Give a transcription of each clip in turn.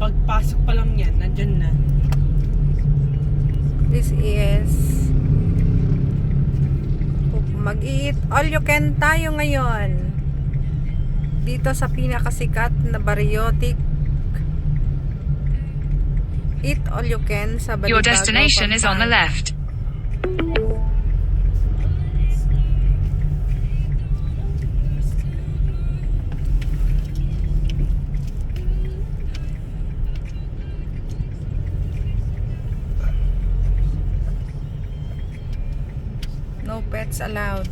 pagpasok pa lang yan, nandyan na. This is mag-eat all you can tayo ngayon dito sa pinakasikat na Bariotic Eat all you can sa Balibago, Your destination is on the Pampanga. left. No pets allowed.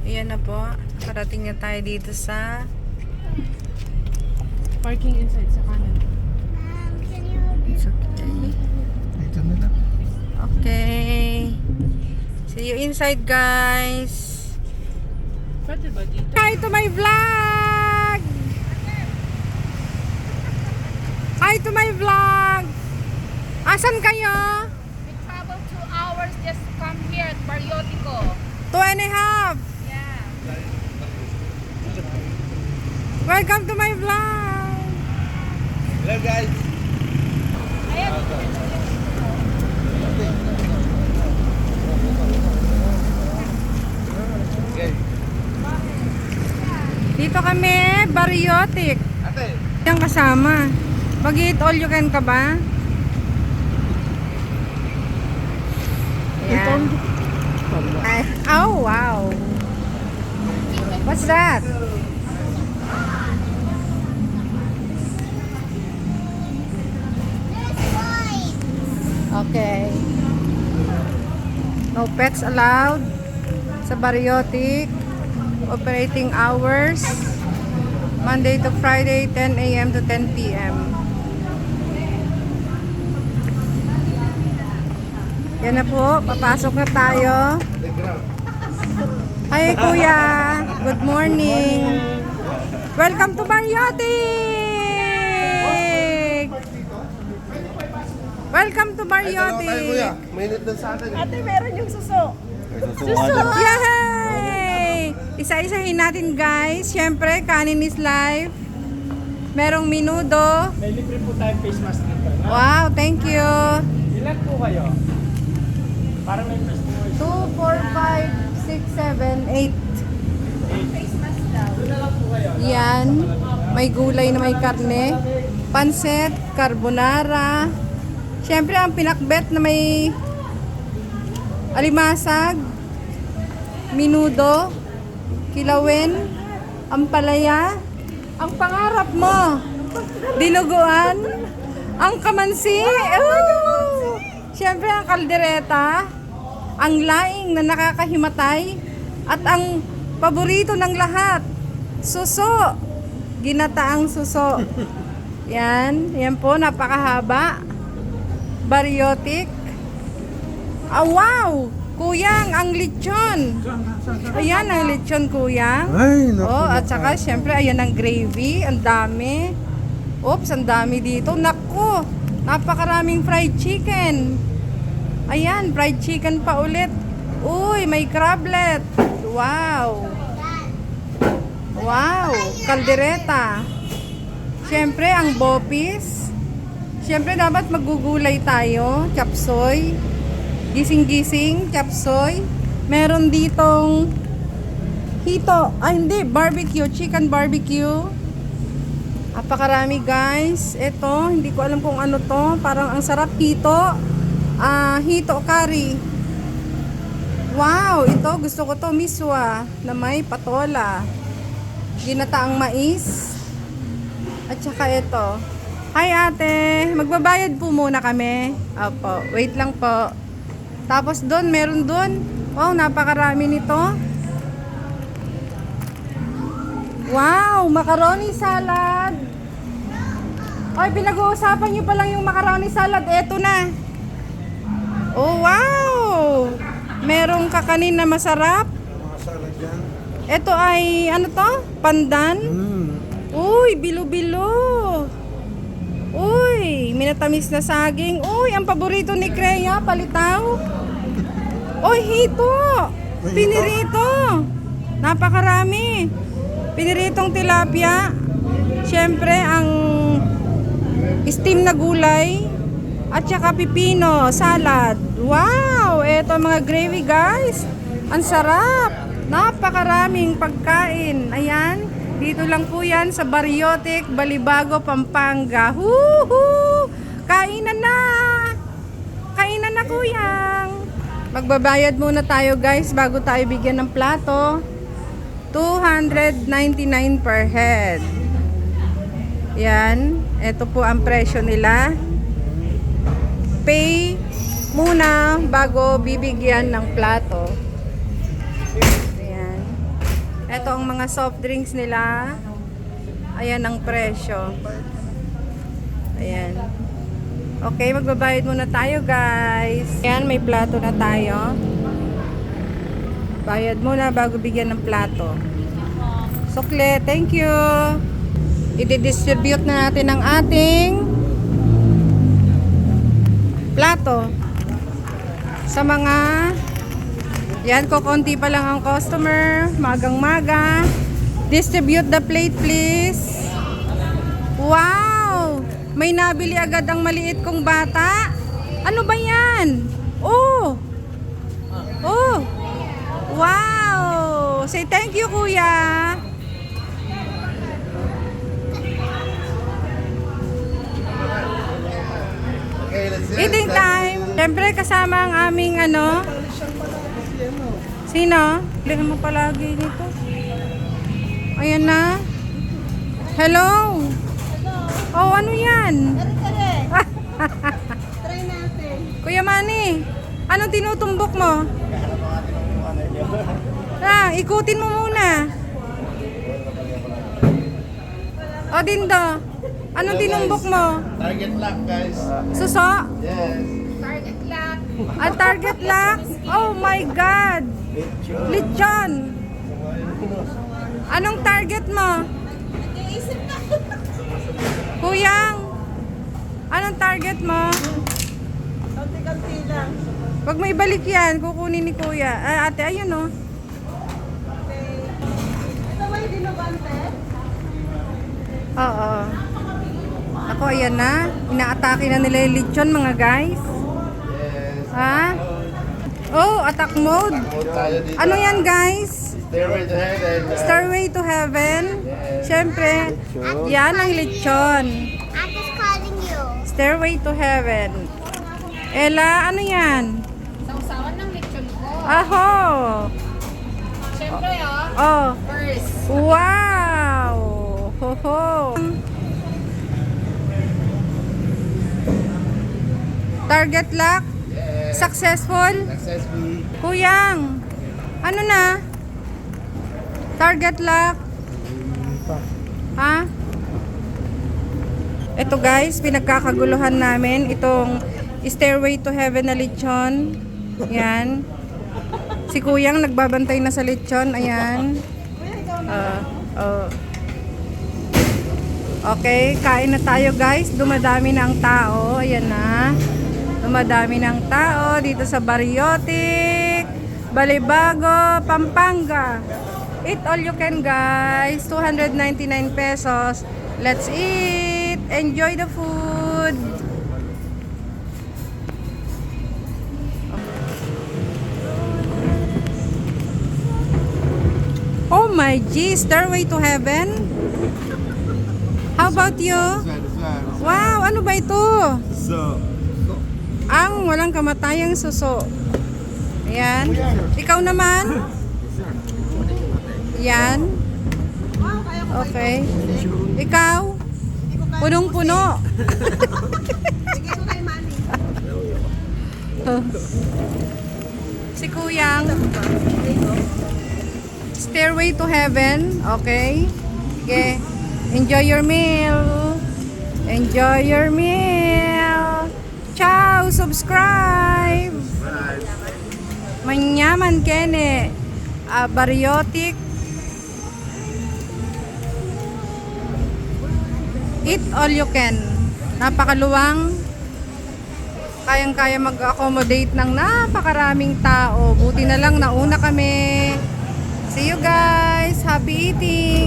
Ayan na po. Parating na tayo dito sa Parking inside sa kanan. It's okay. Dito na lang. Okay. See you inside, guys. Pwede ba dito? Hi to my vlog! Hi to my vlog! Asan kayo? We travel 2 hours just to come here at Bariotico. 2.5. Yeah. Welcome to my vlog. Hello guys. Ayan. Okay. Dito kami, Bariotic. Ate. Yung kasama. Mag-eat all you can ka ba? Ayan. Ay, oh, wow. What's that? Okay. No pets allowed sa Bariotic. Operating hours Monday to Friday 10 a.m. to 10 p.m. Yan na po, papasok na tayo. Hi kuya, good morning. Welcome to Bariotic. Welcome to Ay, dalawa tayo kuya. Bariotic. Mainit na sa atin. Ate, meron yung suso. Suso. Yay! Isa-isahin natin guys. Siyempre, kanin is life. Merong minudo. May libre po tayong face mask dito. No? Wow, thank you. Ilan po kayo? Para may customer. 2, 4, 5, 6, 7, 8. Doon na lang po kayo. Yan. May gulay na may karne. Pansit, carbonara. Siyempre, ang pinakbet na may alimasag, minudo, kilawin, ampalaya. Ang pangarap mo, dinuguan, ang kamansi. Oh! Siyempre, ang kaldereta, ang laing na nakakahimatay, at ang paborito ng lahat, suso. Ginataang suso. Yan po, napakahaba. Bariotic. Ah, wow! Kuyang, ang lechon. Ayan, ang lechon, kuyang. Ay, naku. Oh, at saka, syempre, ayan ang gravy. Ang dami. Oops, ang dami dito. Naku! Napakaraming fried chicken. Ayan, fried chicken pa ulit. Uy, may crablet. Wow! Wow! Kaldereta. Siyempre, ang bopis. Siyempre, dapat magugulay tayo. Chapsoy. Gising-gising, chapsoy. Meron ditong hito. Ay, hindi. Barbecue. Chicken barbecue. Napakarami, guys. Ito, hindi ko alam kung ano to. Parang ang sarap. Hito. Hito curry. Wow, ito. Gusto ko to. Miswa. Na may patola. Ginataang mais. At saka ito. Hi ate, magbabayad po muna kami. Opo, wait lang po. Tapos doon, meron doon. Wow, napakarami nito. Wow, macaroni salad. Ay, pinag-uusapan nyo pa lang yung macaroni salad. Eto na. Oh, wow. Merong kakanin na masarap. Mga salad yan. Ito ay, ano to? Pandan. Uy, bilo-bilo. Uy, minatamis na saging. Uy, ang paborito ni Crea, palitaw. Uy, hito. Pinirito. Napakarami. Piniritong tilapia. Siyempre, ang steam na gulay, at saka pipino, salad. Wow! Eto mga gravy guys. Ang sarap. Napakaraming pagkain. Ayan. Dito lang po yan sa Barriotic, Balibago, Pampanga. Woohoo! Kainan na! Kainan na kuyang! Magbabayad muna tayo guys bago tayo bigyan ng plato. 299 per head. Yan. Ito po ang presyo nila. Pay muna bago bibigyan ng plato. Ayan. Ito ang mga soft drinks nila. Ayan ang presyo. Ayan. Okay, magbabayad muna tayo guys. Ayan, may plato na tayo. Bayad muna bago bigyan ng plato. Sukle, thank you. I-distribute na natin ang ating plato sa mga yan, kukunti pa lang ang customer, magang maga. Distribute the plate please. Wow, may nabili agad ang maliit kong bata. Ano ba yan? Oh, wow, say thank you kuya. Okay, let's see. Eating time. Siyempre kasama ang aming ano. Sino? Lihan mo palagi nito. Ayan na. Hello. Oh, ano yan? Try natin. Kuya Manny, anong tinutumbok mo? Ikutin mo muna. O Dindo, anong tinumbok mo? Target lock, guys. Suso? Yes. Target lock. Target lock? Oh my God! Lechon! Anong target mo? Kuyang! Anong target mo? Konti-konti lang. Pag may balik yan, kukunin ni kuya. Ate, ayun oh. Ito ba yung dinobante? Oo. Ako, ayan na. Inaatake na nila yung lechon, mga guys. Yes. Ha? Oh, attack mode. Mode tayo dito. Ano yan, guys? Stairway to heaven. Stairway to heaven. Siyempre, yan ang lechon. I'm just calling you. Stairway to heaven. Ella, ano yan? Sausawan ng lechon ko. Aho! Siyempre, Oh, first. wow! Ho-ho! Target lock? Yes. Successful? Successfully. Kuyang, ano na? Target lock? Ha? Ito guys, pinagkakaguluhan namin itong Stairway to Heaven na lechon. Yan. Si Kuyang nagbabantay na sa lechon. Ayan. Okay, kain na tayo guys. Dumadami na ang tao. Ayan na. Dumadami na ang tao dito sa Barriotic, Balibago, Pampanga. Eat all you can guys. 299 pesos. Let's eat. Enjoy the food. Oh my G, Stairway to Heaven. How about you? Wow, ano ba ito? So, Ang walang kamatayang suso. Ayan. Ikaw naman? Yan. Okay. Ikaw? Punong-puno. Bigay ko kay Manny. Si Kuyang. Stairway to Heaven. Okay. Okay. Enjoy your meal. Enjoy your meal. Ciao. Subscribe. Manyaman kene. Barriotic. Eat all you can. Napakaluwang. Kayang-kaya mag-accommodate ng napakaraming tao. Buti na lang nauna kami. See you guys. Happy eating.